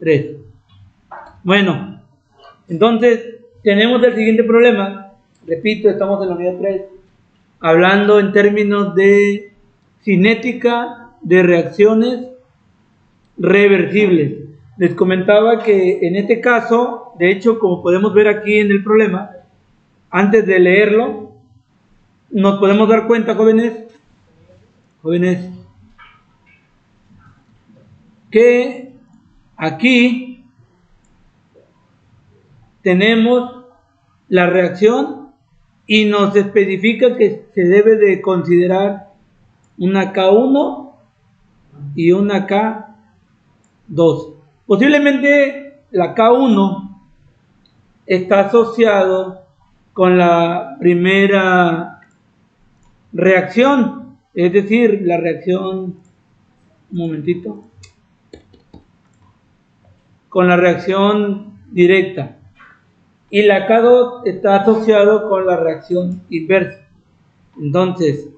3. Bueno, entonces tenemos el siguiente problema. Repito, estamos en la unidad 3, hablando en términos de cinética de reacciones reversibles. Les comentaba que en este caso, de hecho, como podemos ver aquí en el problema, antes de leerlo, nos podemos dar cuenta, jóvenes, que aquí tenemos la reacción y nos especifica que se debe de considerar una K1 y una K2. Posiblemente la K1 está asociado con la primera reacción, es decir, la reacción, un momentito, con la reacción directa, y la K2 está asociado con la reacción inversa. Entonces,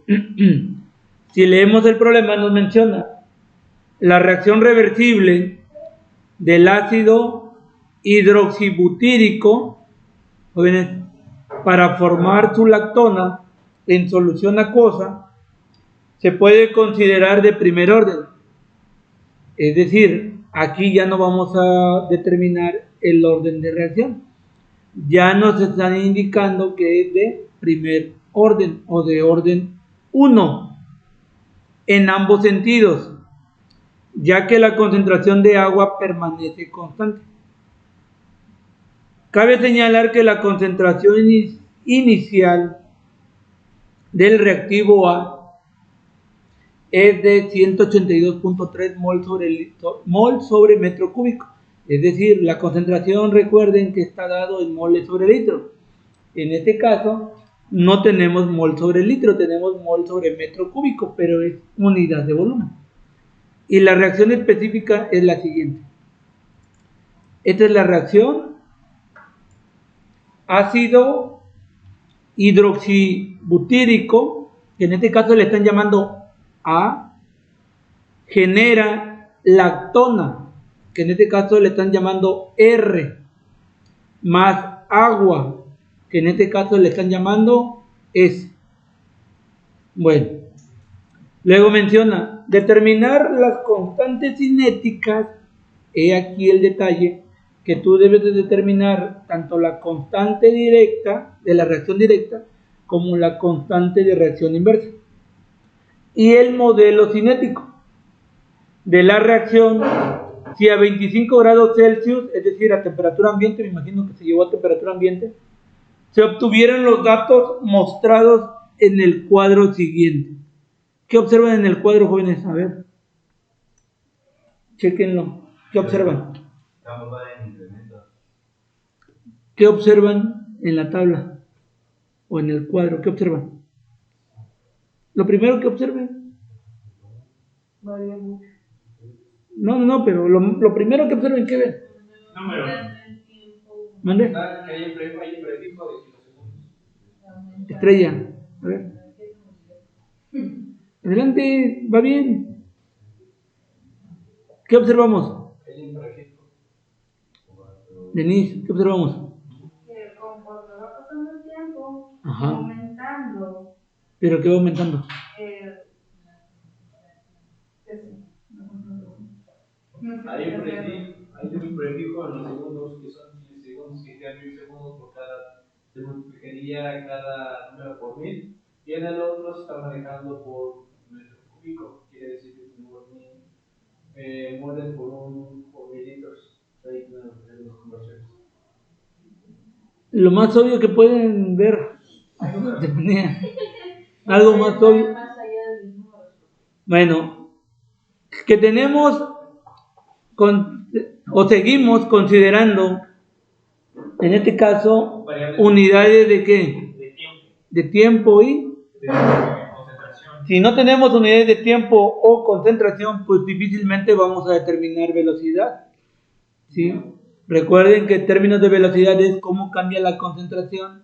si leemos el problema, nos menciona la reacción reversible del ácido hidroxibutírico, jóvenes, para formar su lactona en solución acuosa, se puede considerar de primer orden. Es decir, aquí ya no vamos a determinar el orden de reacción. Ya nos están indicando que es de primer orden o de orden 1 en ambos sentidos, ya que la concentración de agua permanece constante. Cabe señalar que la concentración inicial del reactivo A es de 182.3 mol sobre metro cúbico. Es decir, la concentración, recuerden que está dado en moles sobre litro. En este caso, no tenemos mol sobre litro, tenemos mol sobre metro cúbico, pero es unidad de volumen. Y la reacción específica es la siguiente. Esta es la reacción ácido hidroxibutírico, que en este caso le están llamando A, genera lactona, que en este caso le están llamando R, más agua, que en este caso le están llamando S. Bueno, luego menciona determinar las constantes cinéticas. He aquí el detalle, que tú debes de determinar tanto la constante directa de la reacción directa como la constante de reacción inversa y el modelo cinético de la reacción. Si a 25 grados Celsius, es decir, a temperatura ambiente, me imagino que se llevó a temperatura ambiente, se obtuvieron los datos mostrados en el cuadro siguiente. ¿Qué observan en el cuadro, jóvenes? A ver, chequenlo. ¿Qué observan? ¿Qué observan en la tabla o en el cuadro? ¿Qué observan? Lo primero que observen. Varía mucho. No, pero lo primero que observen, ¿qué ven? Número. ¿Mande? Estrella. A ver. Adelante, va bien. ¿Qué observamos? Denise, ¿qué observamos? Que conforme va pasando el tiempo, Ajá. aumentando. ¿Pero qué va aumentando? Hay un prefijo en los segundos que son milisegundos, que sean 1000 segundos por cada, se multiplicaría cada número por 1000, y en el otro se está manejando por metro cúbico, quiere decir que tenemos 1000 moles por mililitros. Ahí tenemos las conversiones. Lo más obvio que pueden ver. Algo más obvio. Bueno, que tenemos o seguimos considerando, en este caso, unidades de ¿qué? De tiempo y concentración. Si no tenemos unidades de tiempo o concentración, pues difícilmente vamos a determinar velocidad. ¿Sí? Recuerden que en términos de velocidad es cómo cambia la concentración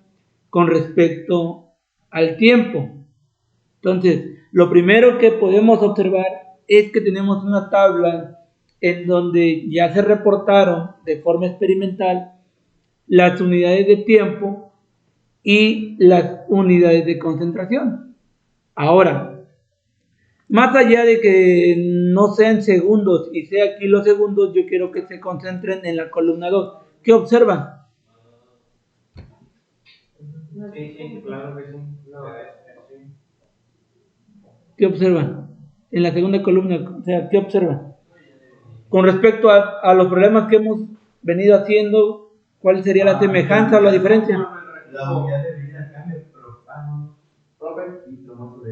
con respecto al tiempo. Entonces, lo primero que podemos observar es que tenemos una tabla en donde ya se reportaron de forma experimental las unidades de tiempo y las unidades de concentración. Ahora, más allá de que no sean segundos y sea kilosegundos, yo quiero que se concentren en la columna 2. ¿Qué observan? Sí, claro que sí. No, sí. ¿Qué observan? En la segunda columna, o sea, ¿qué observan? Con respecto a los problemas que hemos venido haciendo, ¿cuál sería la semejanza o la diferencia? La unidad de medida cambia, pero profe, y lo más de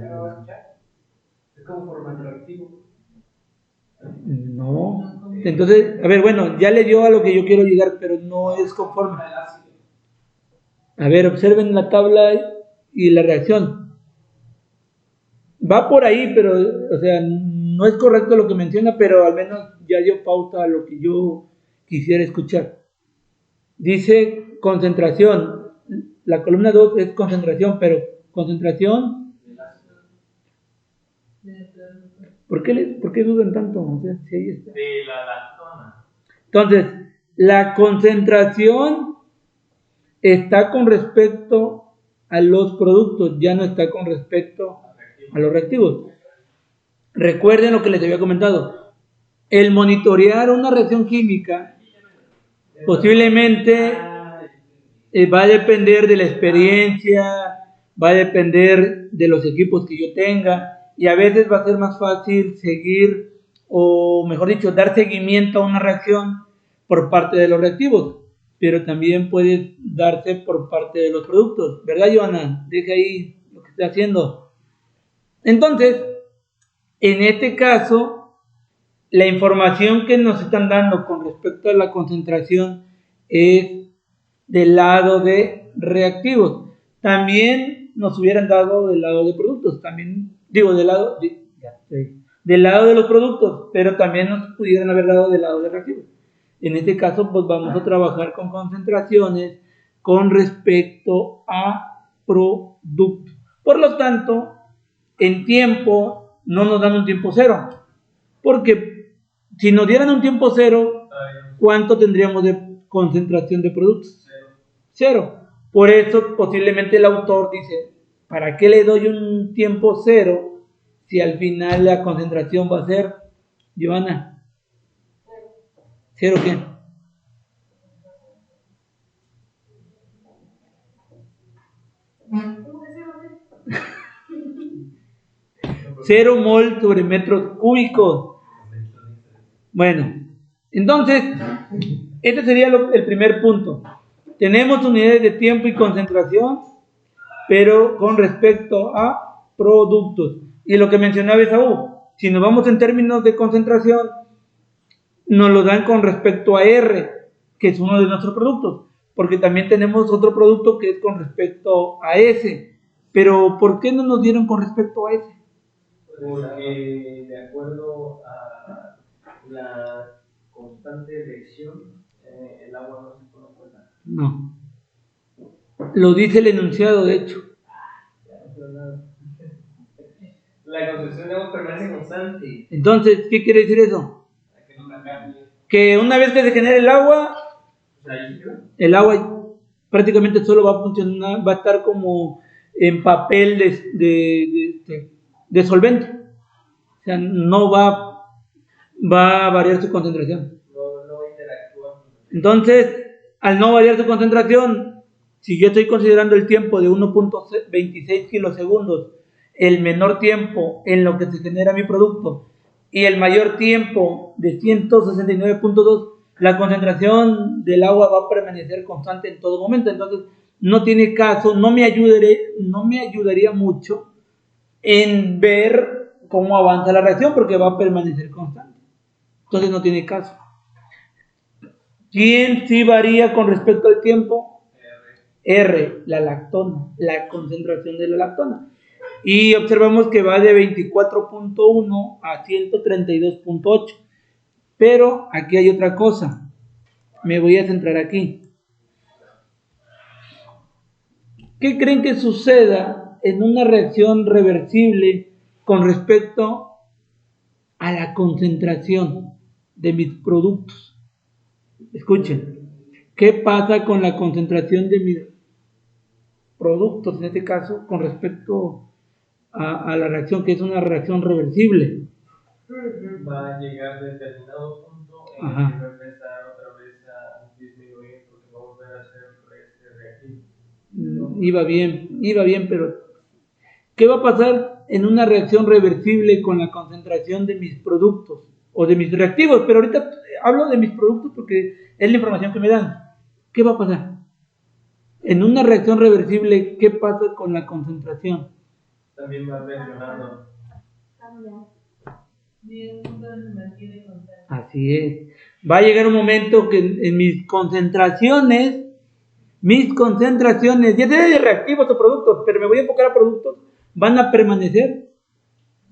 Es como formato reactivo. No. Entonces, a ver, bueno, ya le dio a lo que yo quiero llegar, pero no es conforme. A ver, observen la tabla y la reacción. Va por ahí, pero, o sea, no es correcto lo que menciona, pero al menos ya dio pauta a lo que yo quisiera escuchar. Dice concentración. La columna 2 es concentración, pero concentración. ¿Por qué dudan tanto? O sea, si ahí está. de la lactona. Entonces, la concentración está con respecto a los productos, ya no está con respecto a los reactivos. Recuerden lo que les había comentado. El monitorear una reacción química posiblemente va a depender de la experiencia, va a depender de los equipos que yo tenga, y a veces va a ser más fácil seguir, o mejor dicho, dar seguimiento a una reacción por parte de los reactivos, pero también puede darse por parte de los productos, ¿verdad, Joana? Deja ahí lo que está haciendo. Entonces, en este caso, la información que nos están dando con respecto a la concentración es del lado de reactivos. También nos hubieran dado del lado de productos, también digo del lado de los productos, pero también nos pudieran haber dado del lado de reactivos. En este caso, pues vamos a trabajar con concentraciones con respecto a productos. Por lo tanto, en tiempo no nos dan un tiempo cero, porque si nos dieran un tiempo cero, ¿cuánto tendríamos de concentración de productos? Cero. Por eso posiblemente el autor dice, ¿para qué le doy un tiempo cero si al final la concentración va a ser, Giovanna? ¿Cero qué? Cero mol sobre metros cúbicos. Bueno, entonces, este sería el primer punto. Tenemos unidades de tiempo y concentración, pero con respecto a productos. Y lo que mencionaba Esaú, si nos vamos en términos de concentración, nos lo dan con respecto a R, que es uno de nuestros productos, porque también tenemos otro producto que es con respecto a S. Pero, ¿por qué no nos dieron con respecto a S? Porque de acuerdo a la constante elección, el agua no se toma en cuenta. No. Lo dice el enunciado, de hecho. La concentración de agua permanece constante. Entonces, ¿qué quiere decir eso? Que una vez que se genere el agua prácticamente solo va a funcionar, va a estar como en papel de solvente. O sea, no va a variar su concentración. No interactúa. Entonces, al no variar su concentración, si yo estoy considerando el tiempo de 1.26 kilosegundos, el menor tiempo en lo que se genera mi producto, y el mayor tiempo de 169.2, la concentración del agua va a permanecer constante en todo momento. Entonces, no tiene caso, no me ayudaría mucho en ver cómo avanza la reacción, porque va a permanecer constante. Entonces, no tiene caso. ¿Quién sí varía con respecto al tiempo? R, la lactona, la concentración de la lactona. Y observamos que va de 24.1 a 132.8. Pero aquí hay otra cosa. Me voy a centrar aquí. ¿Qué creen que suceda en una reacción reversible con respecto a la concentración de mis productos. Escuchen, ¿qué pasa con la concentración de mis productos, en este caso, con respecto a la reacción, que es una reacción reversible? Va a llegar a determinado punto en el Ajá. que va a empezar otra vez a disminuir porque va a volver a ser reactivo. Iba bien, pero ¿qué va a pasar en una reacción reversible con la concentración de mis productos o de mis reactivos? Pero ahorita hablo de mis productos porque es la información que me dan. ¿Qué va a pasar? En una reacción reversible, ¿qué pasa con la concentración? También va mencionando. Así es. Va a llegar un momento que en mis concentraciones, ya sea de reactivos o productos, pero me voy a enfocar a productos, van a permanecer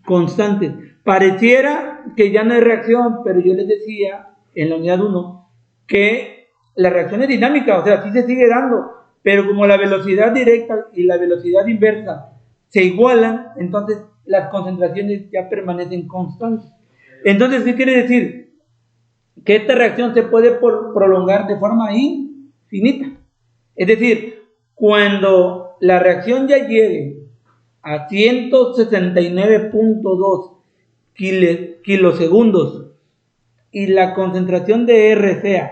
constantes. Pareciera que ya no hay reacción, pero yo les decía en la unidad 1 que la reacción es dinámica, o sea, sí se sigue dando, pero como la velocidad directa y la velocidad inversa se igualan, entonces las concentraciones ya permanecen constantes. Entonces, ¿qué quiere decir? Que esta reacción se puede prolongar de forma infinita. Es decir, cuando la reacción ya llegue a 169.2 kilosegundos y la concentración de R sea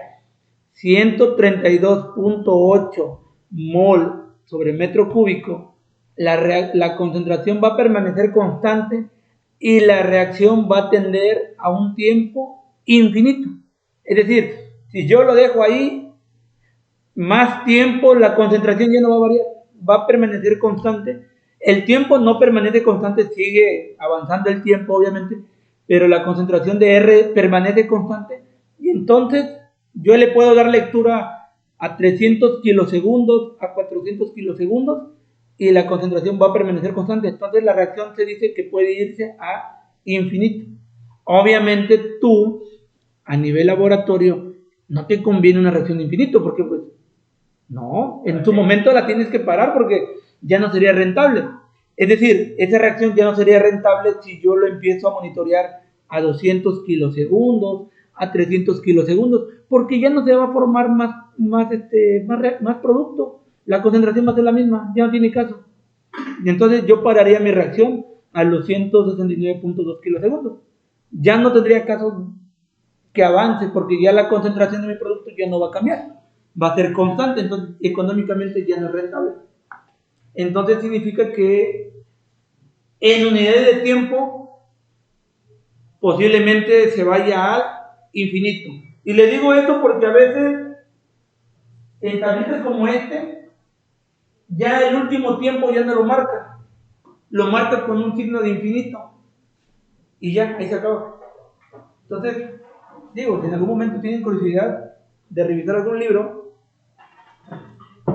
132.8 mol sobre metro cúbico, la concentración va a permanecer constante y la reacción va a tender a un tiempo infinito. Es decir, si yo lo dejo ahí, más tiempo la concentración ya no va a variar, va a permanecer constante. El tiempo no permanece constante, sigue avanzando el tiempo obviamente, pero la concentración de R permanece constante y entonces yo le puedo dar lectura a 300 kilosegundos, a 400 kilosegundos y la concentración va a permanecer constante. Entonces la reacción se dice que puede irse a infinito. Obviamente tú, a nivel laboratorio, no te conviene una reacción de infinito porque pues no, en tu momento la tienes que parar porque ya no sería rentable. Es decir, esa reacción ya no sería rentable si yo lo empiezo a monitorear a 200 kilosegundos, a 300 kilosegundos, porque ya no se va a formar más producto. La concentración va a ser la misma, ya no tiene caso. Y entonces yo pararía mi reacción a los 169.2 kilosegundos. Ya no tendría caso que avance porque ya la concentración de mi producto ya no va a cambiar, va a ser constante, entonces económicamente ya no es rentable. Entonces significa que en unidades de tiempo posiblemente se vaya al infinito. Y le digo esto porque a veces en tablitas como este ya el último tiempo ya no lo marca con un signo de infinito y ya, ahí se acaba. Entonces digo, si en algún momento tienen curiosidad de revisar algún libro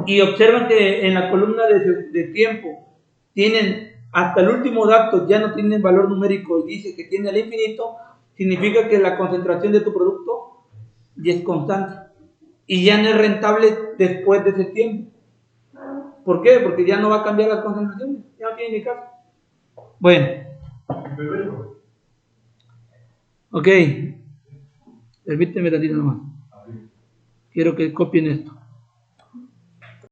y observan que en la columna de tiempo tienen hasta el último dato, ya no tienen valor numérico y dice que tiene el infinito, significa que la concentración de tu producto ya es constante y ya no es rentable después de ese tiempo. ¿Por qué? Porque ya no va a cambiar las concentraciones, ya no tiene ni caso. Bueno. Ok. Permíteme tantito nomás. Quiero que copien esto.